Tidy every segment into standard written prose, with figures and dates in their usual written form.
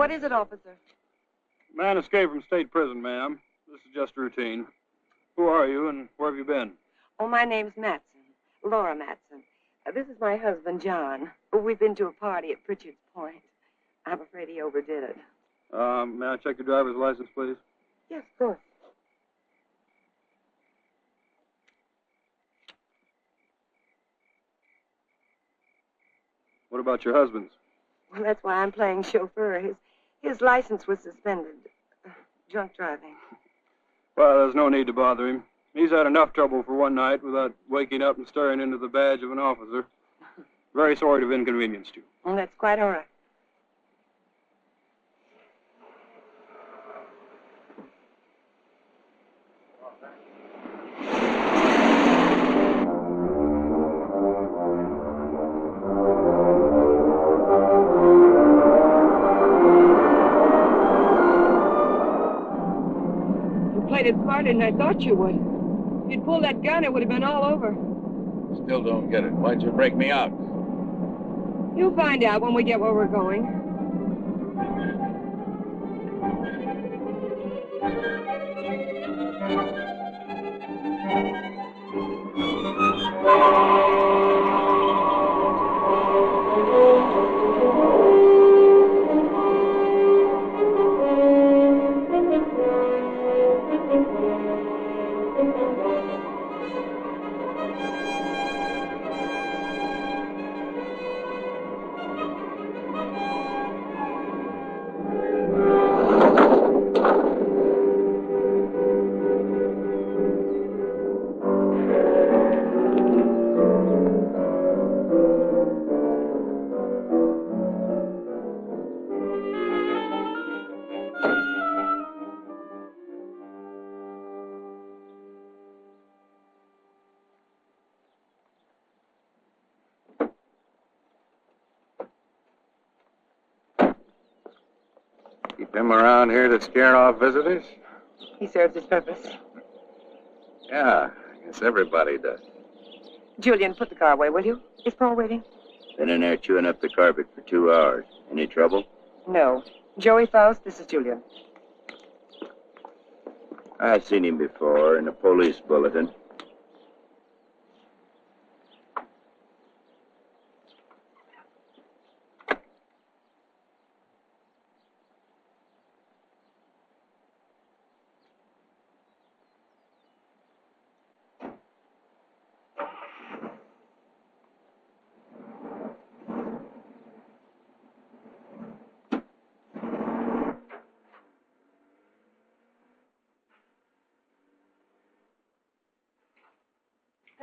What is it, officer? Man escaped from state prison, ma'am. This is just routine. Who are you and where have you been? Oh, my name's Matson. Laura Matson. This is my husband, John. We've been to a party at Pritchard's Point. I'm afraid he overdid it. May I check your driver's license, please? Yes, of course. What about your husband's? Well, that's why I'm playing chauffeur. His license was suspended. Drunk driving. Well, there's no need to bother him. He's had enough trouble for one night without waking up and staring into the badge of an officer. Very sorry to have inconvenienced you. Well, that's quite all right. It smarter than I thought you would. If you'd pulled that gun, it would have been all over. Still don't get it. Why'd you break me out? You'll find out when we get where we're going. Keep him around here to scare off visitors? He serves his purpose. Yeah, I guess everybody does. Julian, put the car away, will you? Is Paul waiting? Been in there chewing up the carpet for 2 hours. Any trouble? No. Joey Faust, this is Julian. I've seen him before in a police bulletin.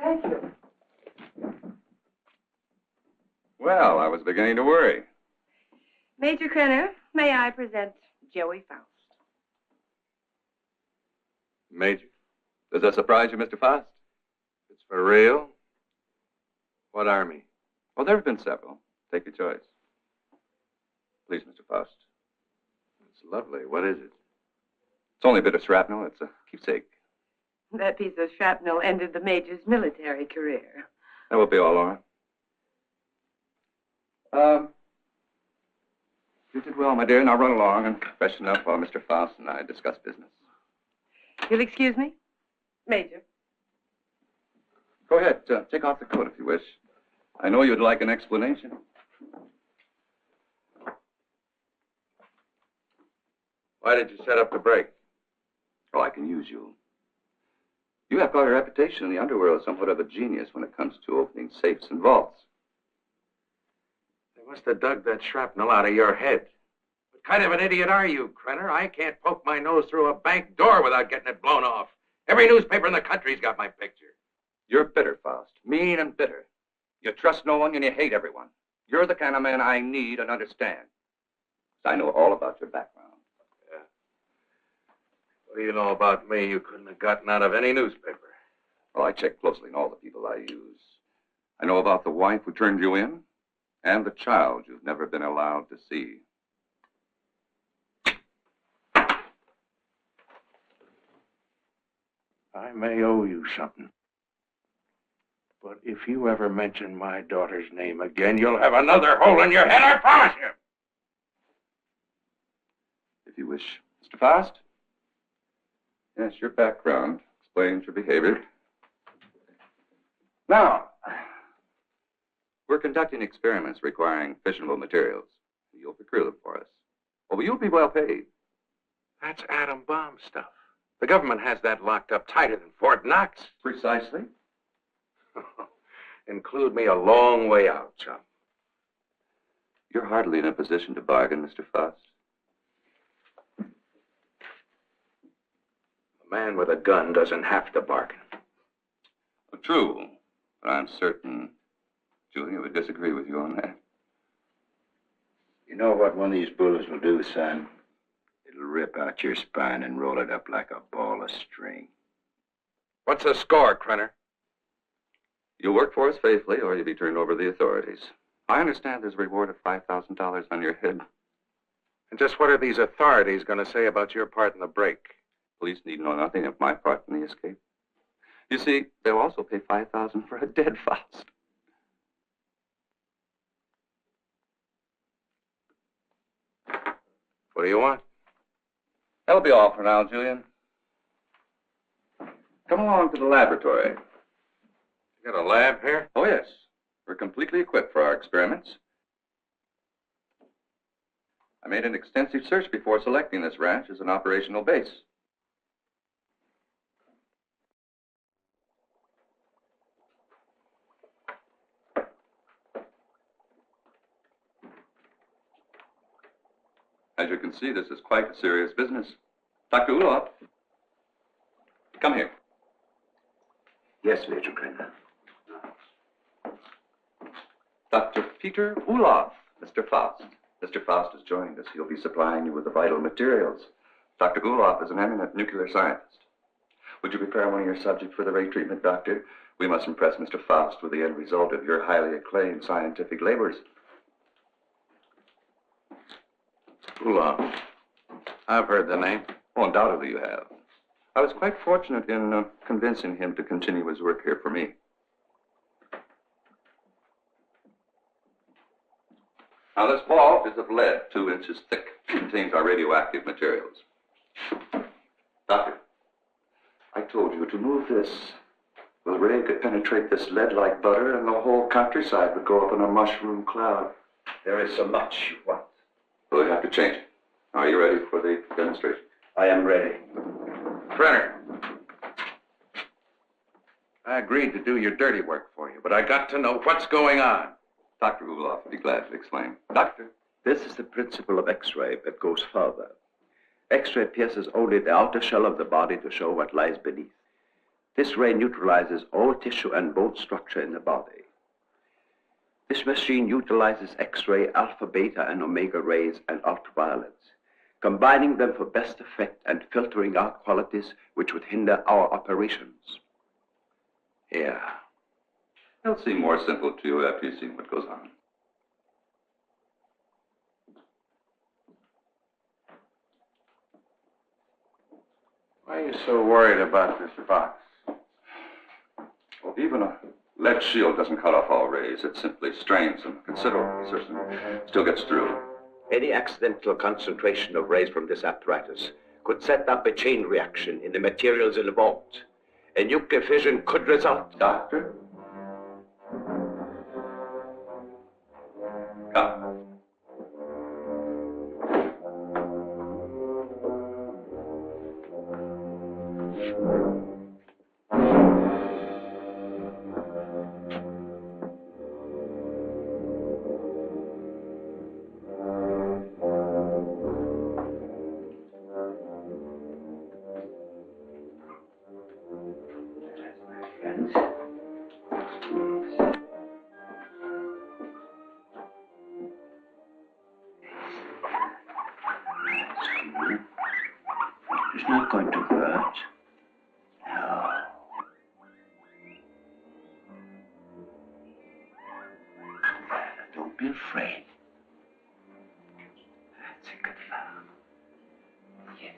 Thank you. Well, I was beginning to worry. Major Krenner, may I present Joey Faust? Major, does that surprise you, Mr. Faust? It's for real? What army? Well, there have been several. Take your choice. Please, Mr. Faust. It's lovely. What is it? It's only a bit of shrapnel. It's a keepsake. That piece of shrapnel ended the Major's military career. That will be all, Laura. You did well, my dear. Now run along and freshen up while Mr. Faust and I discuss business. You'll excuse me? Major. Go ahead. Take off the coat if you wish. I know you'd like an explanation. Why did you set up the break? Oh, I can use you. You have quite a reputation in the underworld as somewhat of a genius when it comes to opening safes and vaults. They must have dug that shrapnel out of your head. What kind of an idiot are you, Krenner? I can't poke my nose through a bank door without getting it blown off. Every newspaper in the country's got my picture. You're bitter, Faust. Mean and bitter. You trust no one and you hate everyone. You're the kind of man I need and understand. I know all about your background. Yeah. What do you know about me you couldn't have gotten out of any newspaper? Well, I check closely on all the people I use. I know about the wife who turned you in and the child you've never been allowed to see. I may owe you something. But if you ever mention my daughter's name again, you'll have another hole in your head, I promise you. you wish. Mr. Faust? Yes, your background explains your behavior. Now, we're conducting experiments requiring fissionable materials. You'll procure them for us. Oh, you'll be well paid. That's atom bomb stuff. The government has that locked up tighter than Fort Knox. Precisely. Include me a long way out, chum. You're hardly in a position to bargain, Mr. Faust. A man with a gun doesn't have to bargain. Well, true, but I'm certain Julia would disagree with you on that. You know what one of these bullets will do, son? It'll rip out your spine and roll it up like a ball of string. What's the score, Krenner? You'll work for us faithfully, or you'll be turned over to the authorities. I understand there's a reward of $5,000 on your head. And just what are these authorities going to say about your part in the break? Police need know nothing of my part in the escape. You see, they'll also pay $5,000 for a dead Faust. What do you want? That'll be all for now, Julian. Come along to the laboratory. You got a lab here? Oh, yes. We're completely equipped for our experiments. I made an extensive search before selecting this ranch as an operational base. As you can see, this is quite a serious business. Dr. Uloff, come here. Yes, Major Krenner. Dr. Peter Uloff, Mr. Faust. Mr. Faust has joined us. He'll be supplying you with the vital materials. Dr. Uloff is an eminent nuclear scientist. Would you prepare one of your subjects for the ray treatment, Doctor? We must impress Mr. Faust with the end result of your highly acclaimed scientific labors. Uloff. I've heard the name. Oh, undoubtedly you have. I was quite fortunate in convincing him to continue his work here for me. Now, this ball is of lead, 2 inches thick. It contains our radioactive materials. Doctor, I told you to move this. The ray could penetrate this lead like butter, and the whole countryside would go up in a mushroom cloud. There is so much you want. We'll have to change it. Are you ready for the demonstration? I am ready. Krenner. I agreed to do your dirty work for you, but I got to know what's going on. Dr. Uloff would be glad to explain. Doctor? This is the principle of X-ray, but goes further. X-ray pierces only the outer shell of the body to show what lies beneath. This ray neutralizes all tissue and bone structure in the body. This machine utilizes X-ray, alpha, beta, and omega rays and ultraviolets, combining them for best effect and filtering out qualities which would hinder our operations. Yeah. It'll seem more simple to you after you've seen what goes on. Why are you so worried about this box? Well, even a lead shield doesn't cut off all rays. It simply strains them considerably, so it still gets through. Any accidental concentration of rays from this apparatus could set up a chain reaction in the materials involved. A nuclear fission could result. Doctor? Come. It's not going to hurt. No. Don't be afraid. That's a good fellow. Yes.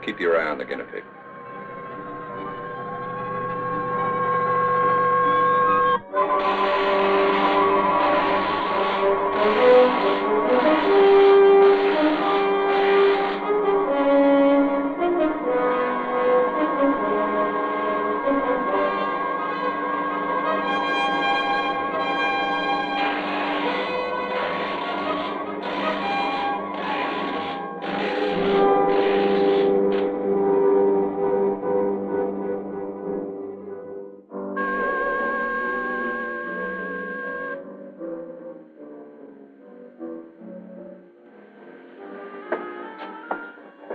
Keep your eye on the guinea pig.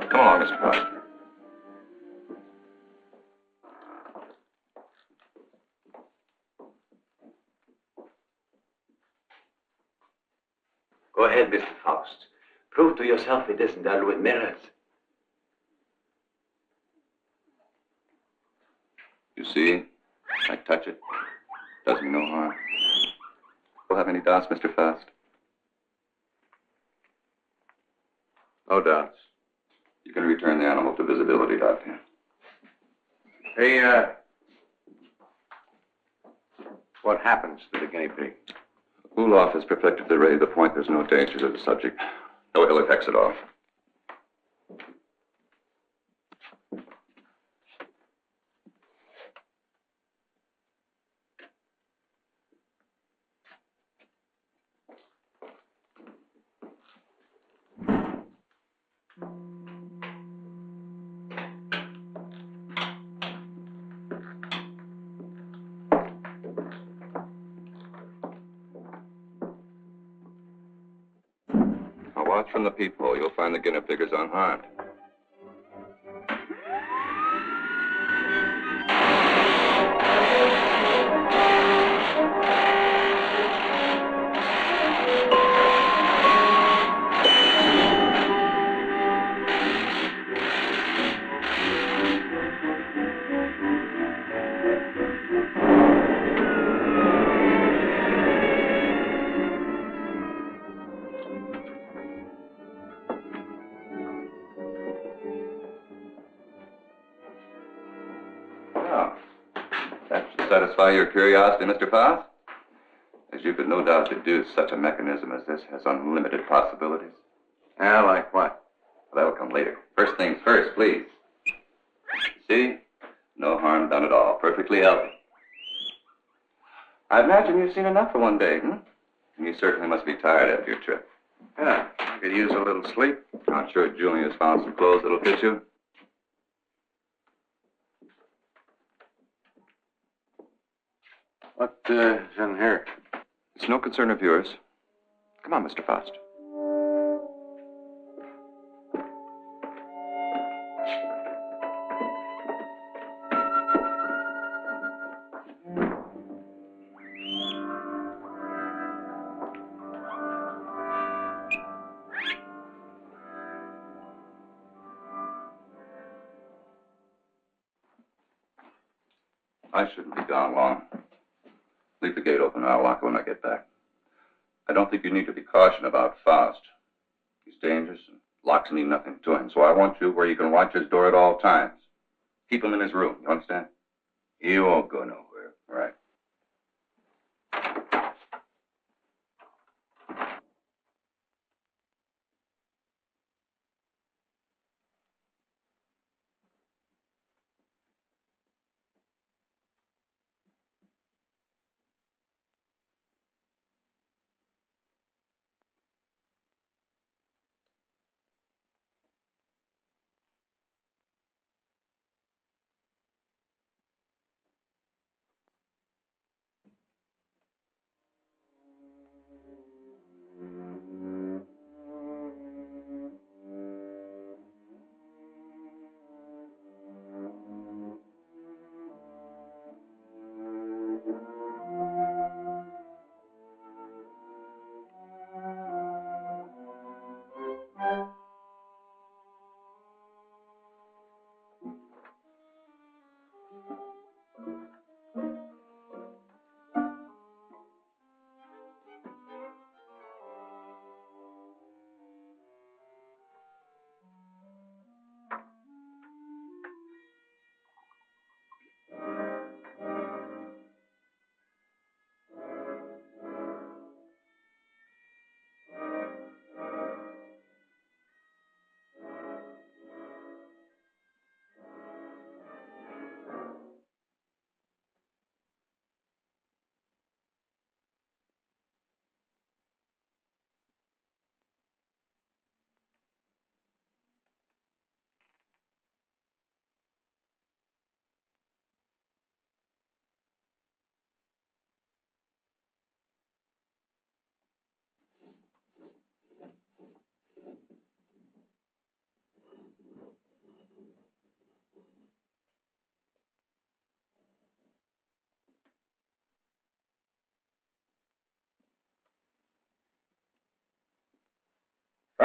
Come along, Mr. Foster. Go ahead, Mr. Faust. Prove to yourself it isn't done with mirrors. You see? I touch it. Does me no harm. You'll have any doubts, Mr. Faust? No doubts. You can return the animal to visibility, Doctor. Hey, what happens to the guinea pig? Ulof has perfected the ray to the point there's no danger to the subject. No ill effects at all. Now watch from the peephole. You'll find the guinea pig is unharmed. That should satisfy your curiosity, Mr. Faust. As you could no doubt deduce, such a mechanism as this has unlimited possibilities. Yeah, like what? Well, that'll come later. First things first, please. See? No harm done at all. Perfectly healthy. I imagine you've seen enough for one day, hmm? And you certainly must be tired after your trip. Yeah, I could use a little sleep. I'm sure Julia's found some clothes that'll fit you. What is in here? It's no concern of yours. Come on, Mr. Faust. I shouldn't be gone long. Leave the gate open and I'll lock it when I get back. I don't think you need to be cautious about Faust. He's dangerous and locks mean nothing to him, so I want you where you can watch his door at all times. Keep him in his room, you understand? He won't go nowhere. All right.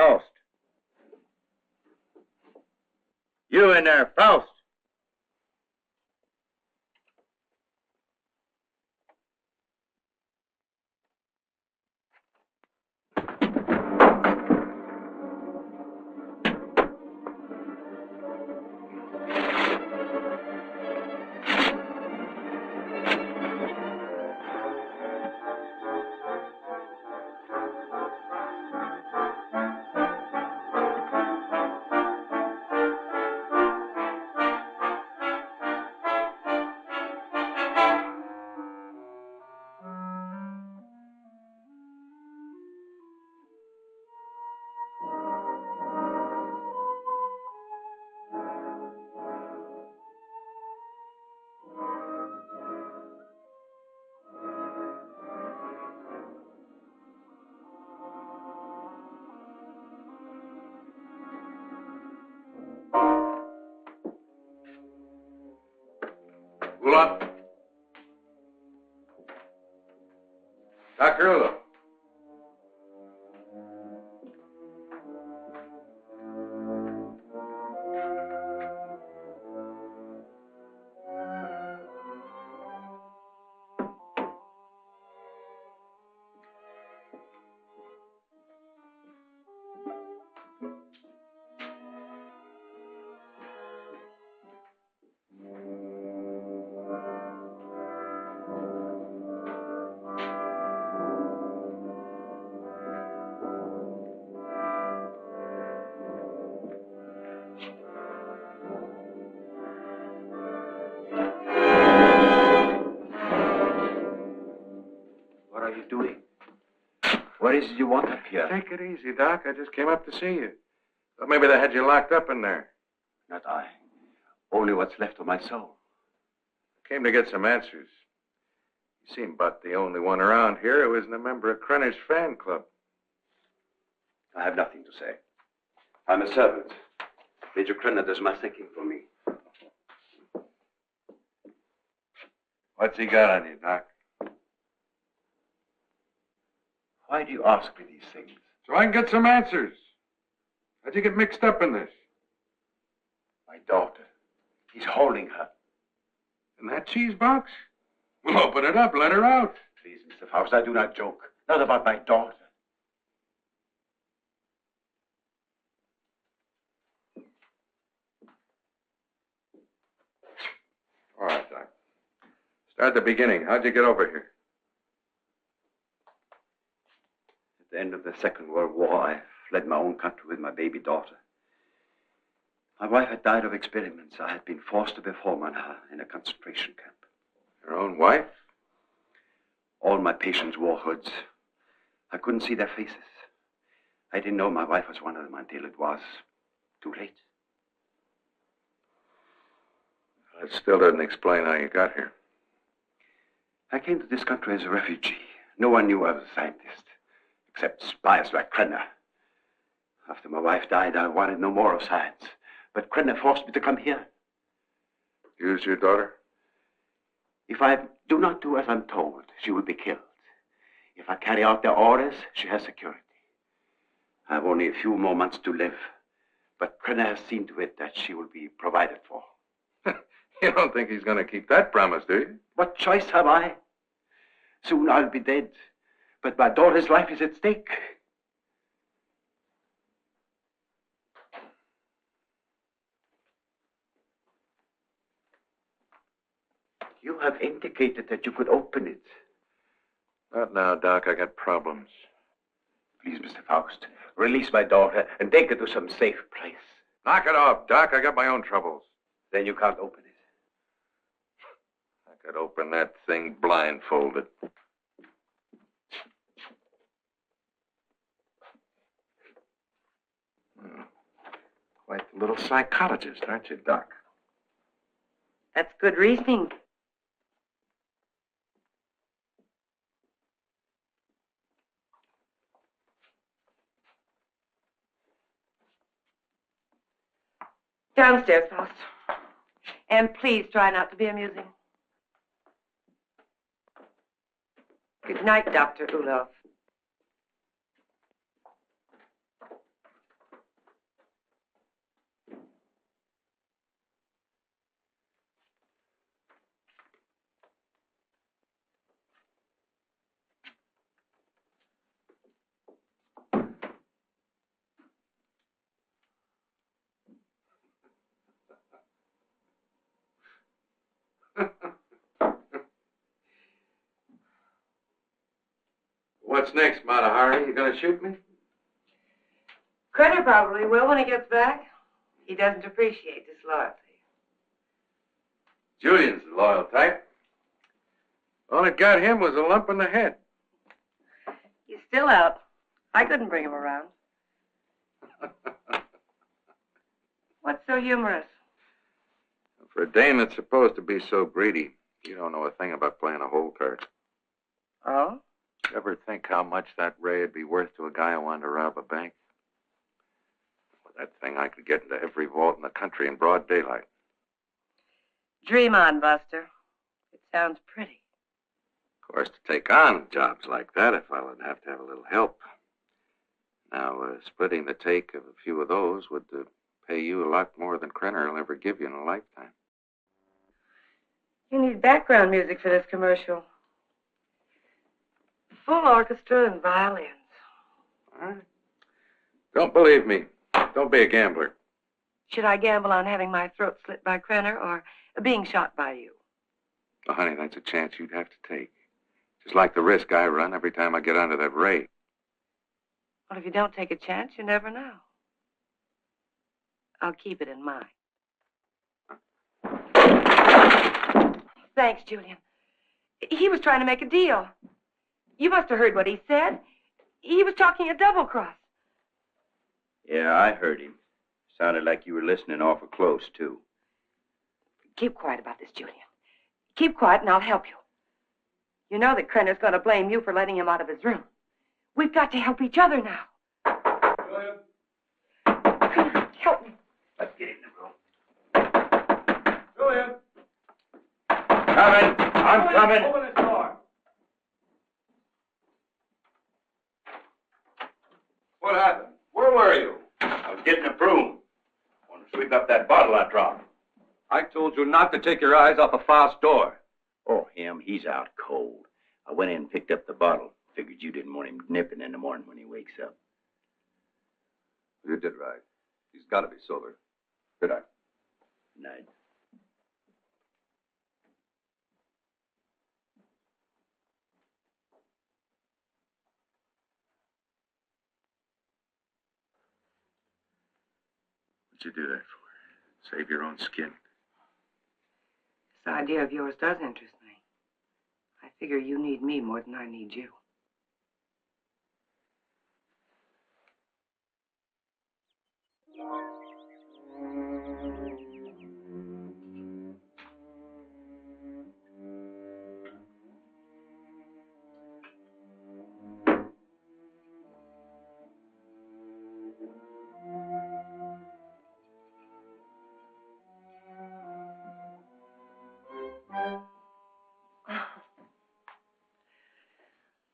Faust. You in there, Faust. Ula. Dr. Ula. What are you doing? What is it you want up here? Take it easy, Doc. I just came up to see you. Thought maybe they had you locked up in there. Not I. Only what's left of my soul. Came to get some answers. You seem about the only one around here who isn't a member of Krenner's fan club. I have nothing to say. I'm a servant. Major Krenner does my thinking for me. What's he got on you, Doc? Why do you ask me these things? So I can get some answers. How'd you get mixed up in this? My daughter. He's holding her. In that cheese box? Well, open it up. Let her out. Please, Mr. Faust, I do not joke. Not about my daughter. All right, Doc. Start at the beginning. How'd you get over here? At the end of the Second World War, I fled my own country with my baby daughter. My wife had died of experiments. I had been forced to perform on her in a concentration camp. Your own wife? All my patients wore hoods. I couldn't see their faces. I didn't know my wife was one of them until it was too late. That still doesn't explain how you got here. I came to this country as a refugee. No one knew I was a scientist, except spies like Krenner. After my wife died, I wanted no more of science. But Krenner forced me to come here. Use your daughter? If I do not do as I'm told, she will be killed. If I carry out their orders, she has security. I have only a few more months to live, but Krenner has seen to it that she will be provided for. You don't think he's going to keep that promise, do you? What choice have I? Soon I'll be dead, but my daughter's life is at stake. You have indicated that you could open it. Not now, Doc. I got problems. Please, Mr. Faust, release my daughter and take her to some safe place. Knock it off, Doc. I got my own troubles. Then you can't open it. I could open that thing blindfolded. Quite a little psychologist, aren't you, Doc? That's good reasoning. Downstairs, Faust. And please try not to be amusing. Good night, Dr. Ulof. What's next, Mata Hari? You gonna shoot me? Crenner probably will when he gets back. He doesn't appreciate disloyalty. Julian's the loyal type. All it got him was a lump in the head. He's still out. I couldn't bring him around. What's so humorous? For a dame that's supposed to be so greedy, you don't know a thing about playing a hole card. Oh? Ever think how much that ray would be worth to a guy who wanted to rob a bank? With that thing, I could get into every vault in the country in broad daylight. Dream on, Buster. It sounds pretty. Of course, to take on jobs like that, a fellow would have to have a little help. Now, splitting the take of a few of those would pay you a lot more than Crenner will ever give you in a lifetime. You need background music for this commercial. Full orchestra and violins. All right. Don't believe me. Don't be a gambler. Should I gamble on having my throat slit by Crenner or being shot by you? Oh, honey, that's a chance you'd have to take. Just like the risk I run every time I get onto that ray. Well, if you don't take a chance, you never know. I'll keep it in mind. Thanks, Julian. He was trying to make a deal. You must have heard what he said. He was talking a double cross. Yeah, I heard him. Sounded like you were listening awful close, too. Keep quiet about this, Julian. Keep quiet and I'll help you. You know that Crenner's going to blame you for letting him out of his room. We've got to help each other now. Julian? Crenner, help me. Let's get in the room. Julian? Coming. I'm coming. Open this door. What happened? Where were you? I was getting a broom. I want to sweep up that bottle I dropped. I told you not to take your eyes off a fast door. Oh, him. He's out cold. I went in and picked up the bottle. Figured you didn't want him nipping in the morning when he wakes up. You did right. He's got to be sober. Good night. Night. What'd you do that for? Save your own skin. This idea of yours does interest me. I figure you need me more than I need you.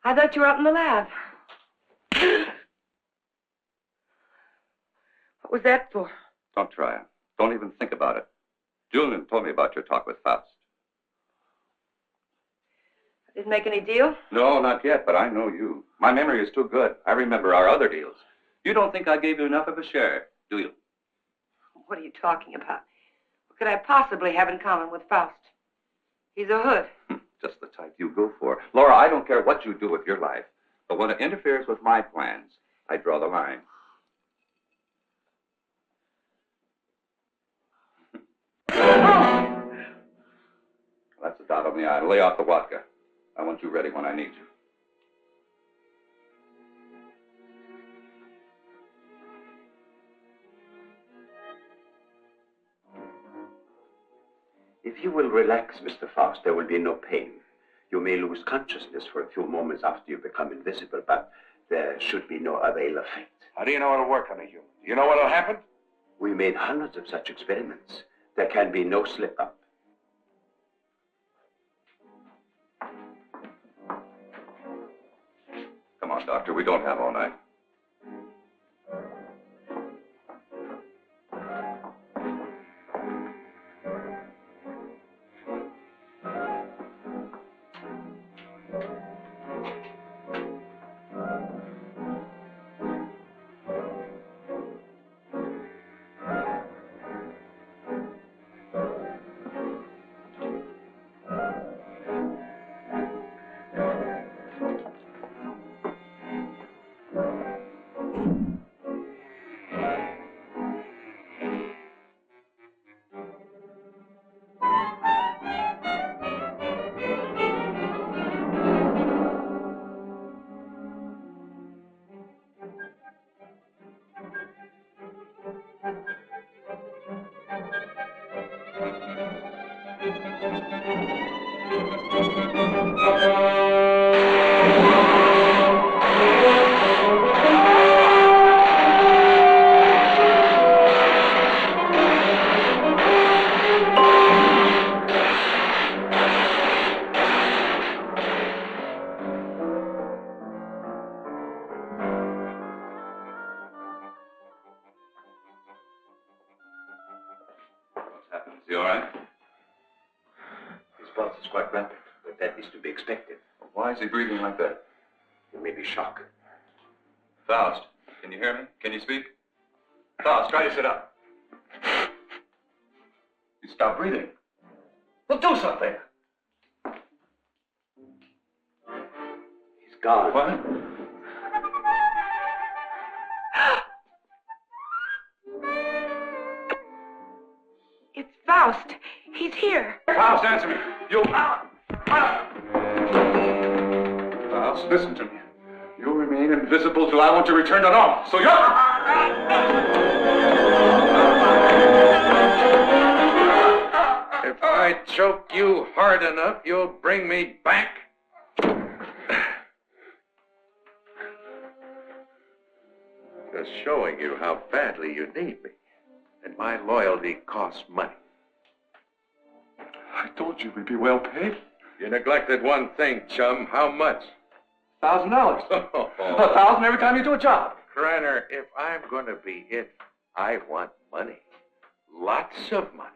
I thought you were up in the lab. What was that for? Don't try it. Don't even think about it. Julian told me about your talk with Faust. Didn't make any deal? No, not yet, but I know you. My memory is too good. I remember our other deals. You don't think I gave you enough of a share, do you? What are you talking about? What could I possibly have in common with Faust? He's a hood. Just the type you go for. Laura, I don't care what you do with your life, but when it interferes with my plans, I draw the line. That's a dot on the I. Lay off the vodka. I want you ready when I need you. If you will relax, Mr. Faust, there will be no pain. You may lose consciousness for a few moments after you become invisible, but there should be no other ill effect. How do you know it'll work on a human? Do you know what'll happen? We made hundreds of such experiments. There can be no slip-up. Come on, Doctor. We don't have all night. he all right? His pulse is quite rapid, but that is to be expected. Why is he breathing like that? It may be shock. Faust, can you hear me? Can you speak? Faust, try to sit up. He stopped breathing. Well, do something. He's gone. What? It's Faust. He's here. Faust, answer me. You... Faust, listen to me. You'll remain invisible till I want to return to normal. So you're... If I choke you hard enough, you'll bring me back. Just showing you how badly you need me. And my loyalty costs money. I told you we'd be well paid. You neglected one thing, chum. How much? $1,000. Oh, 1,000 every time you do a job. Krenner, if I'm going to be it, I want money. Lots of money.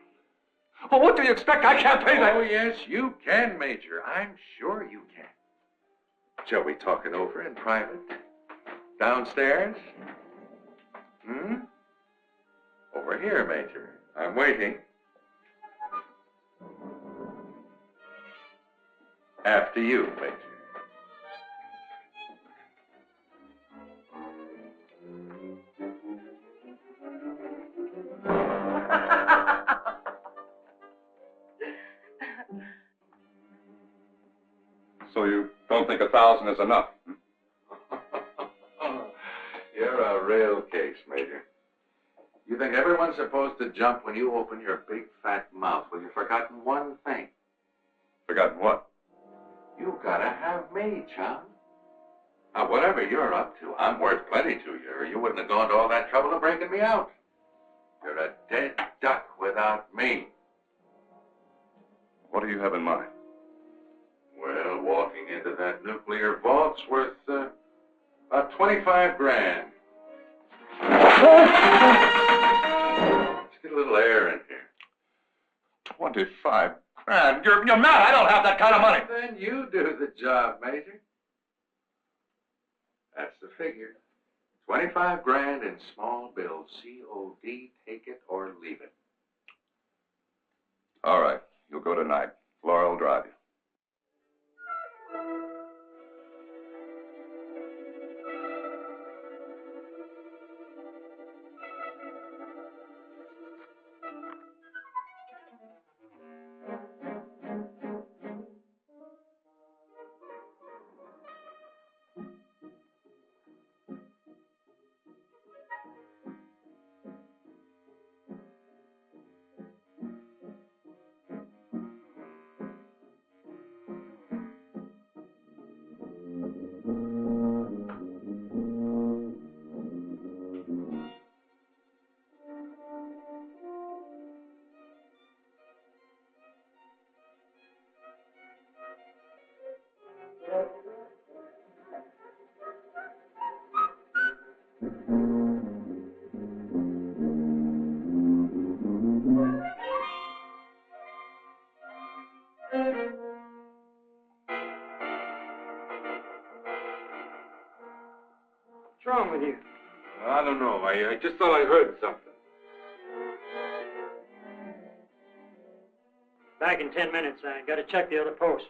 Well, what do you expect? I can't pay that. Oh, yes, you can, Major. I'm sure you can. Shall we talk it over in private? Downstairs? Over here, Major. I'm waiting. After you, Major. So you don't think 1,000 is enough? You're a real case, Major. You think everyone's supposed to jump when you open your big fat mouth. Well, you've forgotten one thing. Forgotten what? You gotta have me, chum. Now, whatever you're up to, I'm worth plenty to you, or you wouldn't have gone to all that trouble of breaking me out. You're a dead duck without me. What do you have in mind? Well, walking into that nuclear vault's worth about 25 grand. Let's get a little air in here. 25 grand? You're mad. I don't have that kind of money. Then you do the job, Major. That's the figure. 25 grand in small bills. COD, take it or leave it. All right. You'll go tonight. Laura will drive you. What's wrong with you? I don't know. I just thought I heard something. Back in 10 minutes. I got to check the other post.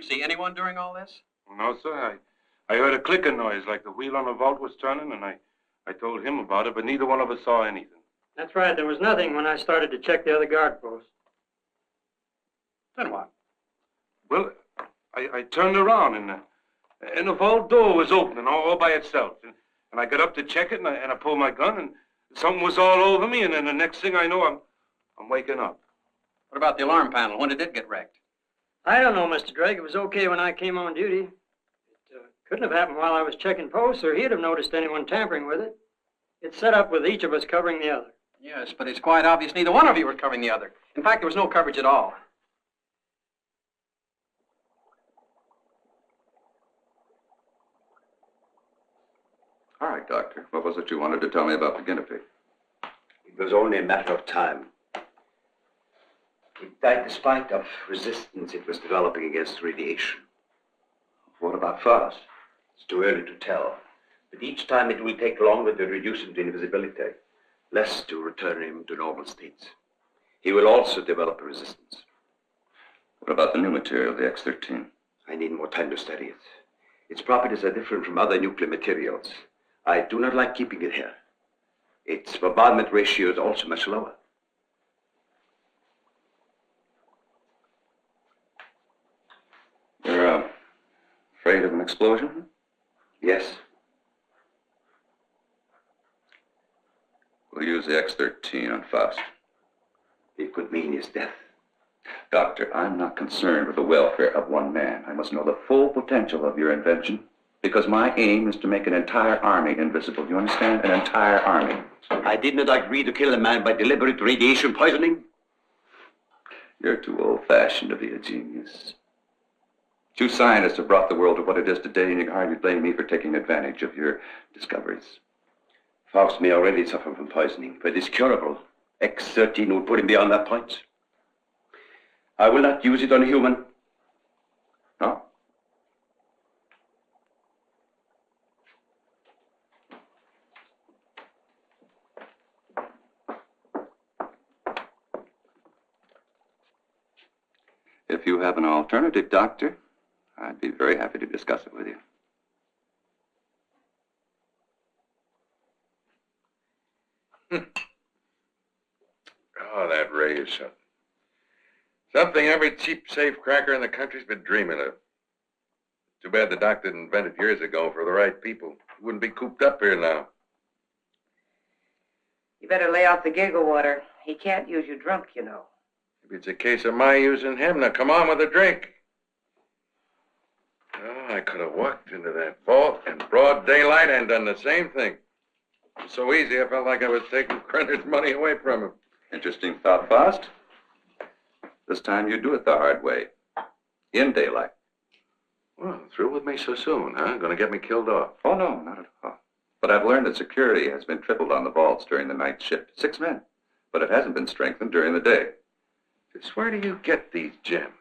see anyone during all this? No, sir. I heard a clicking noise like the wheel on a vault was turning, and I told him about it, but neither one of us saw anything. That's right. There was nothing when I started to check the other guard posts. Then what? Well, I turned around, and the vault door was opening all by itself. And I got up to check it, and I pulled my gun, and something was all over me, and then the next thing I know, I'm waking up. What about the alarm panel? When did it get wrecked? I don't know, Mr. Drake. It was okay when I came on duty. It couldn't have happened while I was checking posts, or he'd have noticed anyone tampering with it. It's set up with each of us covering the other. Yes, but it's quite obvious neither one of you were covering the other. In fact, there was no coverage at all. All right, Doctor. What was it you wanted to tell me about the guinea pig? It was only a matter of time. It died despite of resistance it was developing against radiation. What about Faust? It's too early to tell. But each time it will take longer to reduce him to invisibility, less to return him to normal states. He will also develop a resistance. What about the new material, the X-13? I need more time to study it. Its properties are different from other nuclear materials. I do not like keeping it here. Its bombardment ratio is also much lower. You're afraid of an explosion? Yes. We'll use the X-13 on Faust. It could mean his death. Doctor, I'm not concerned with the welfare of one man. I must know the full potential of your invention, because my aim is to make an entire army invisible. You understand? An entire army. I did not agree to kill a man by deliberate radiation poisoning. You're too old-fashioned to be a genius. Two scientists have brought the world to what it is today, and you can hardly blame me for taking advantage of your discoveries. Faust may already suffer from poisoning, but it's curable. X-13 will put him beyond that point. I will not use it on a human. No? If you have an alternative, Doctor, I'd be very happy to discuss it with you. Oh, that ray is something. Something every cheap safe cracker in the country's been dreaming of. Too bad the doc didn't invent it years ago for the right people. He wouldn't be cooped up here now. You better lay off the giggle water. He can't use you drunk, you know. Maybe it's a case of my using him. Now, come on with a drink. Oh, I could have walked into that vault in broad daylight and done the same thing. It was so easy, I felt like I was taking Krenner's money away from him. Interesting thought, Faust. This time you do it the hard way. In daylight. Well, through with me so soon, huh? Gonna get me killed off? Oh, no, not at all. But I've learned that security has been tripled on the vaults during the night shift. 6 men. But it hasn't been strengthened during the day. Just where do you get these gems?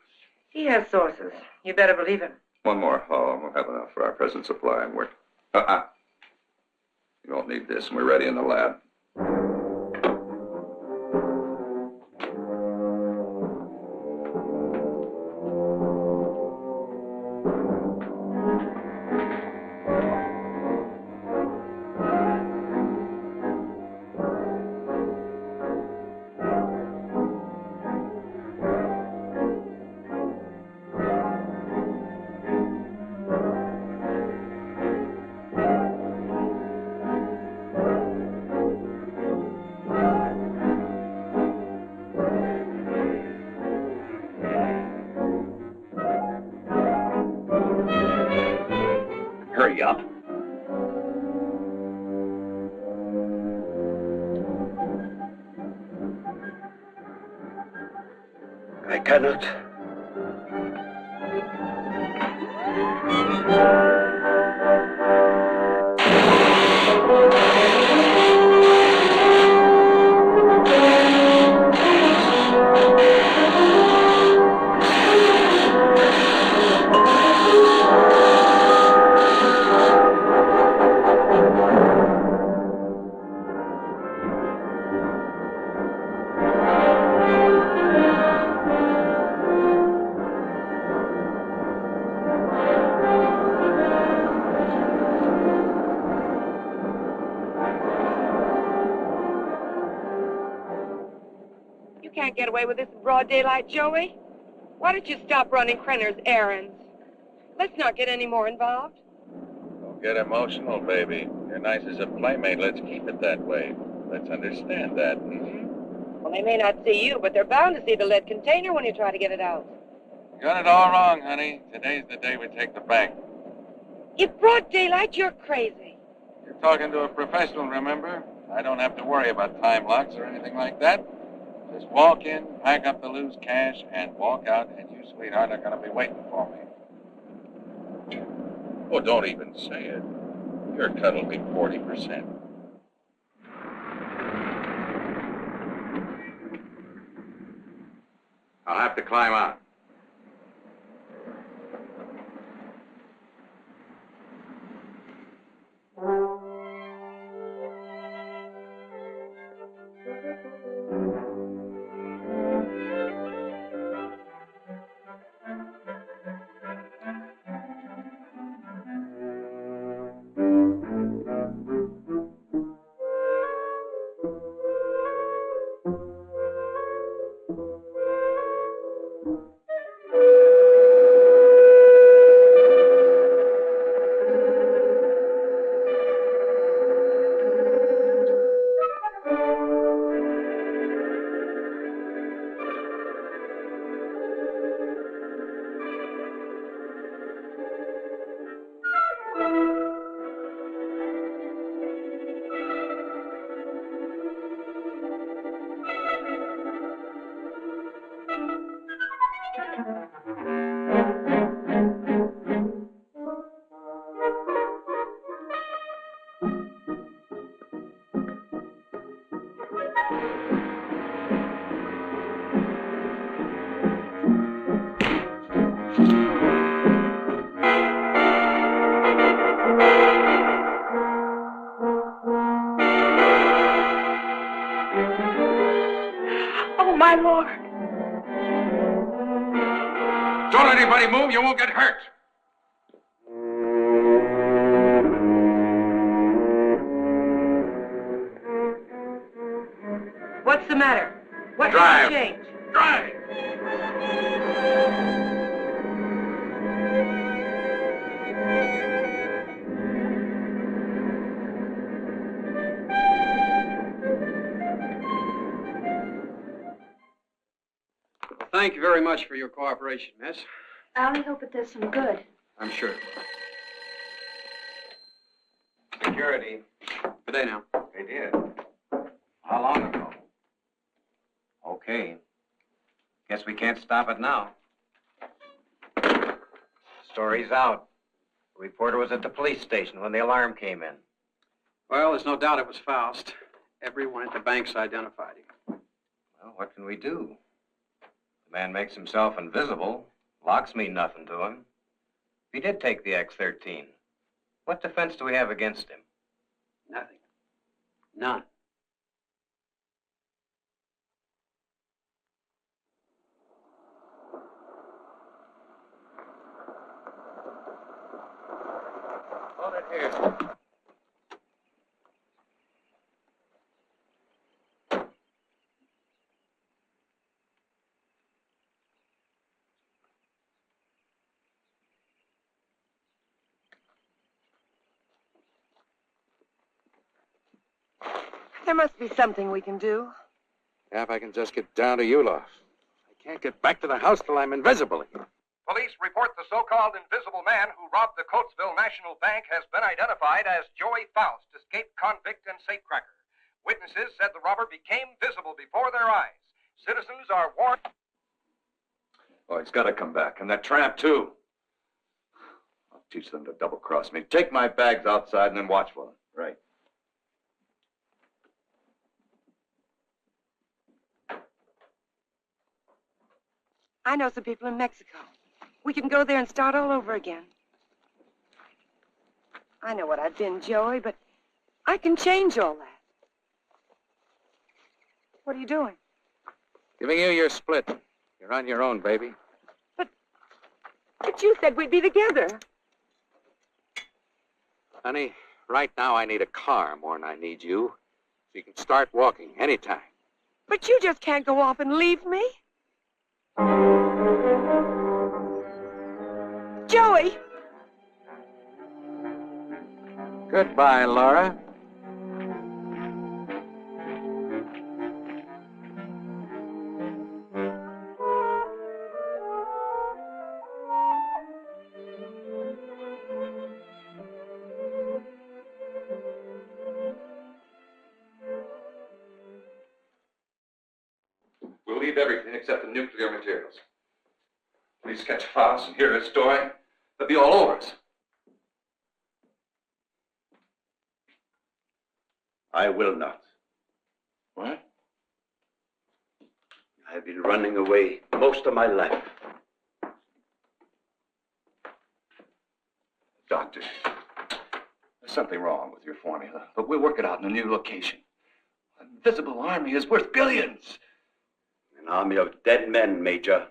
He has sources. You better believe him. One more haul, and we'll have enough for our present supply and work. You won't need this, and we're ready in the lab. Hurry up. I cannot. can't get away with this in broad daylight, Joey. Why don't you stop running Krenner's errands? Let's not get any more involved. Don't get emotional, baby. You're nice as a playmate. Let's keep it that way. Let's understand that. Well, they may not see you, but they're bound to see the lead container when you try to get it out. You got it all wrong, honey. Today's the day we take the bank. In broad daylight, you're crazy. You're talking to a professional, remember? I don't have to worry about time locks or anything like that. Just walk in, pack up the loose cash, and walk out, and you, sweetheart, are going to be waiting for me. Oh, don't even say it. Your cut will be 40%. I'll have to climb out. Oh, my Lord. Don't let anybody move. You won't get hurt. What's the matter? What Drive. did you change? Drive. Well, thank you very much for your cooperation, miss. I only hope it does some good. I'm sure. Security. Good day now. They did. How long ago? Okay. Guess we can't stop it now. Story's out. The reporter was at the police station when the alarm came in. Well, there's no doubt it was Faust. Everyone at the bank's identified him. Well, what can we do? The man makes himself invisible. Locks mean nothing to him. If he did take the X-13, what defense do we have against him? Nothing. None. Hold it here. There must be something we can do. Yeah, if I can just get down to Ulof. I can't get back to the house till I'm invisible again. Police report the so-called invisible man who robbed the Coatesville National Bank has been identified as Joey Faust, escaped convict and safecracker. Witnesses said the robber became visible before their eyes. Citizens are warned. Oh, he's got to come back. And that tramp, too. I'll teach them to double-cross me. Take my bags outside and then watch for them. Right. I know some people in Mexico. We can go there and start all over again. I know what I've been, Joey, but I can change all that. What are you doing? Giving you your split. You're on your own, baby. But you said we'd be together. Honey, right now I need a car more than I need you. So you can start walking anytime. But you just can't go off and leave me. Joey! Goodbye, Laura. We'll leave everything except the nuclear materials. Please catch Faust and hear his story. They'll be all over us. I will not. What? I've been running away most of my life. Doctor, there's something wrong with your formula, but we'll work it out in a new location. An invisible army is worth billions. An army of dead men, Major.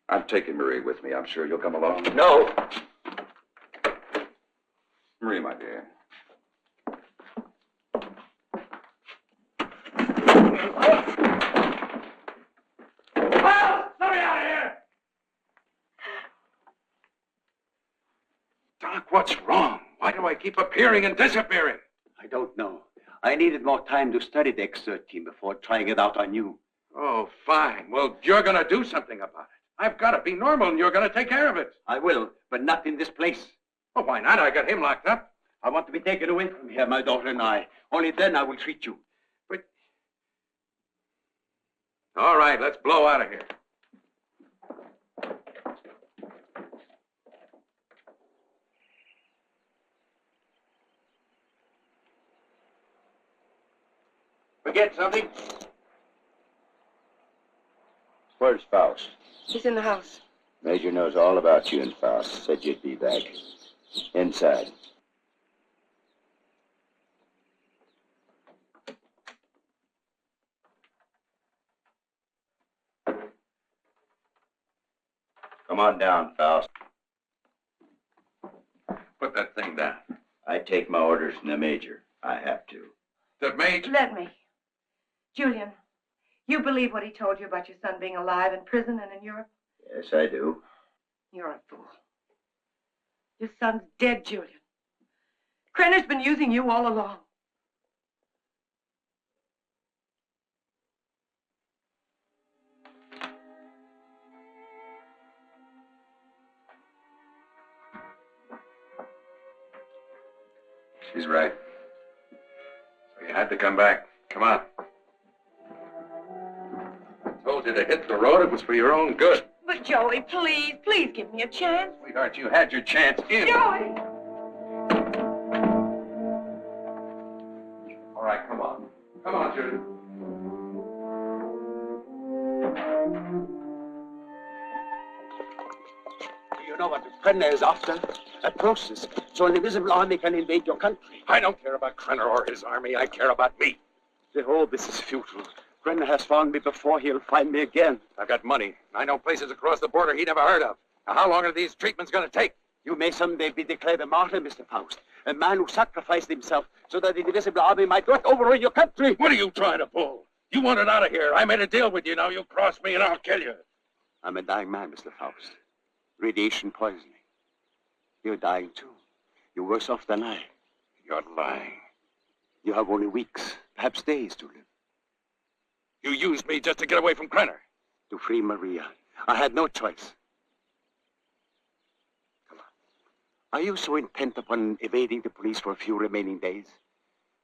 I'm taking Marie with me. I'm sure you'll come along. No. Marie, my dear. Let me out of here! Doc, what's wrong? Why do I keep appearing and disappearing? I don't know. I needed more time to study the X-13 before trying it out on you. Oh, fine. Well, you're going to do something about it. I've got to be normal, and you're going to take care of it. I will, but not in this place. Well, why not? I got him locked up. I want to be taken away from here, my daughter and I. Only then I will treat you. But... All right, let's blow out of here. Forget something? Where's Faust? He's in the house. Major knows all about you and Faust. Said you'd be back. Inside. Come on down, Faust. Put that thing down. I take my orders from the Major. I have to. The Major? Let me. Julian, you believe what he told you about your son being alive in prison and in Europe? Yes, I do. You're a fool. Your son's dead, Julian. Krenner's been using you all along. She's right. So you had to come back. Come on. I told you to hit the road. It was for your own good. But Joey, please, please give me a chance. Sweetheart, you had your chance in. Joey! All right, come on. Come on, Judy. Do you know what Krenner is after? A process, so an invisible army can invade your country. I don't care about Krenner or his army. I care about me. Oh, this is futile. Krenner has found me before. He'll find me again. I've got money. I know places across the border he never heard of. Now, how long are these treatments going to take? You may someday be declared a martyr, Mr. Faust. A man who sacrificed himself so that the invisible army might not overrun your country. What are you trying to pull? You want it out of here. I made a deal with you. Now you cross me and I'll kill you. I'm a dying man, Mr. Faust. Radiation poisoning. You're dying, too. You're worse off than I. You're lying. You have only weeks, perhaps days to live. You used me just to get away from Krenner. To free Maria. I had no choice. Come on. Are you so intent upon evading the police for a few remaining days?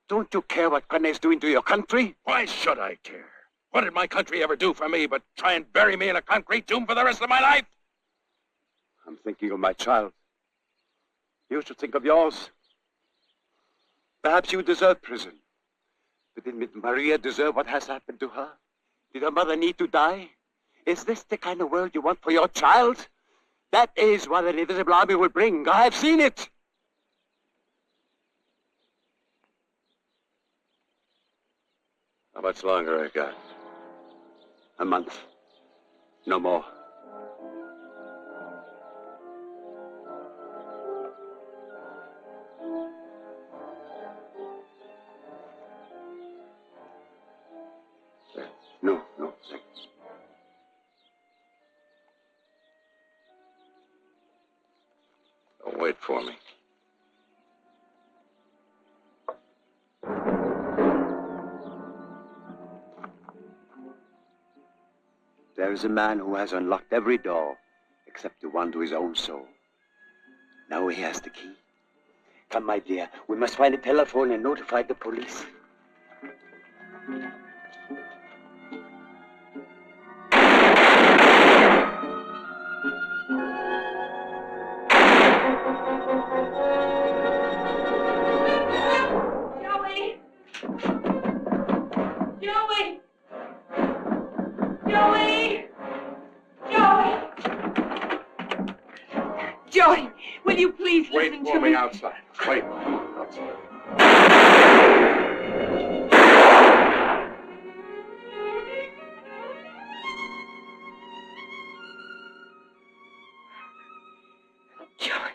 Don't you care what Krenner is doing to your country? Why should I care? What did my country ever do for me but try and bury me in a concrete tomb for the rest of my life? I'm thinking of my child. You should think of yours. Perhaps you deserve prison. But did Maria deserve what has happened to her? Did her mother need to die? Is this the kind of world you want for your child? That is what an invisible army will bring. I have seen it. How much longer I got? A month. No more. wait for me. There is a man who has unlocked every door except the one to his own soul. Now he has the key. Come, my dear. We must find a telephone and notify the police. Joey! Joey! Joey! Joey! Joey, will you please Wait listen for to me me? outside. Wait. Outside. Joey.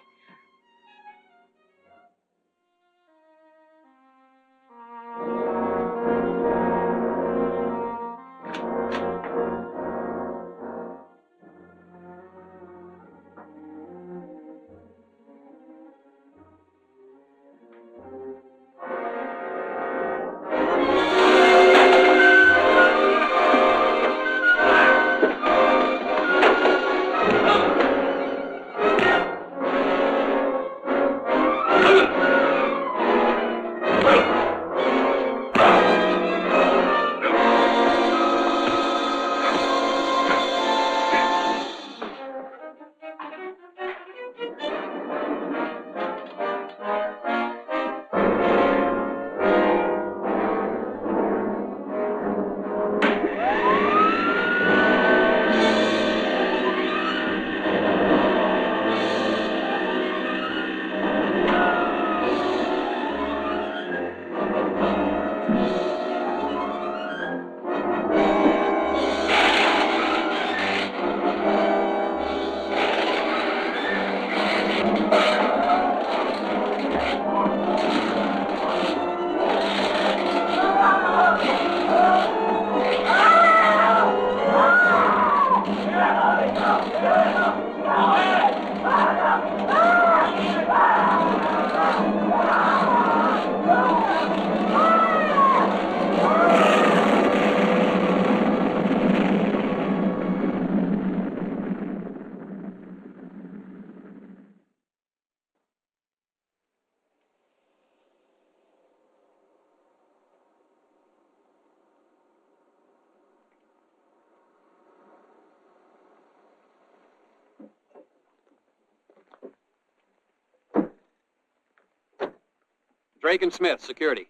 Drake and Smith, security.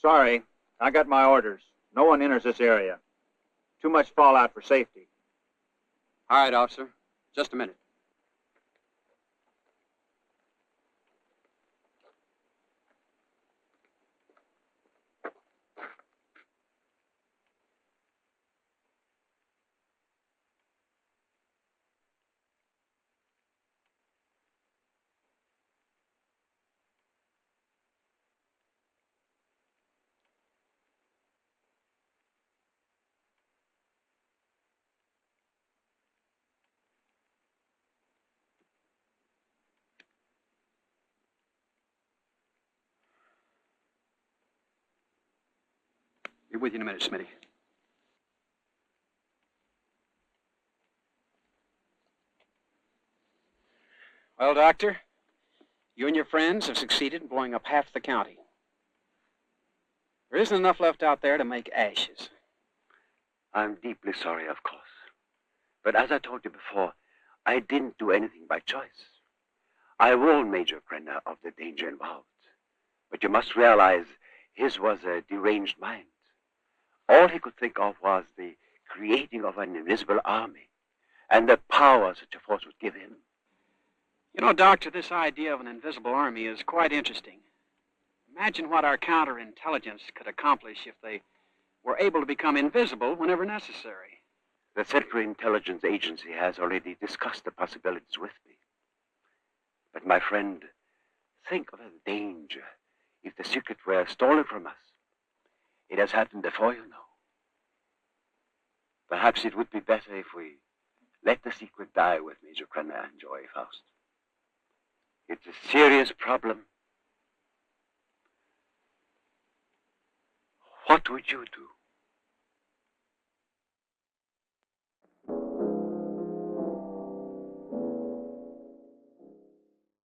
Sorry, I got my orders. No one enters this area. Too much fallout for safety. All right, officer. Just a minute. Be with you in a minute, Smitty. Well, Doctor, you and your friends have succeeded in blowing up half the county. There isn't enough left out there to make ashes. I'm deeply sorry, of course. But as I told you before, I didn't do anything by choice. I warned Major Krenner of the danger involved. But you must realize his was a deranged mind. All he could think of was the creating of an invisible army and the power such a force would give him. You know, Doctor, this idea of an invisible army is quite interesting. Imagine what our counterintelligence could accomplish if they were able to become invisible whenever necessary. The Central Intelligence Agency has already discussed the possibilities with me. But, my friend, think of the danger if the secret were stolen from us. It has happened before, you know. Perhaps it would be better if we Let the secret die with Major Krenner and Joy Faust. It's a serious problem. What would you do?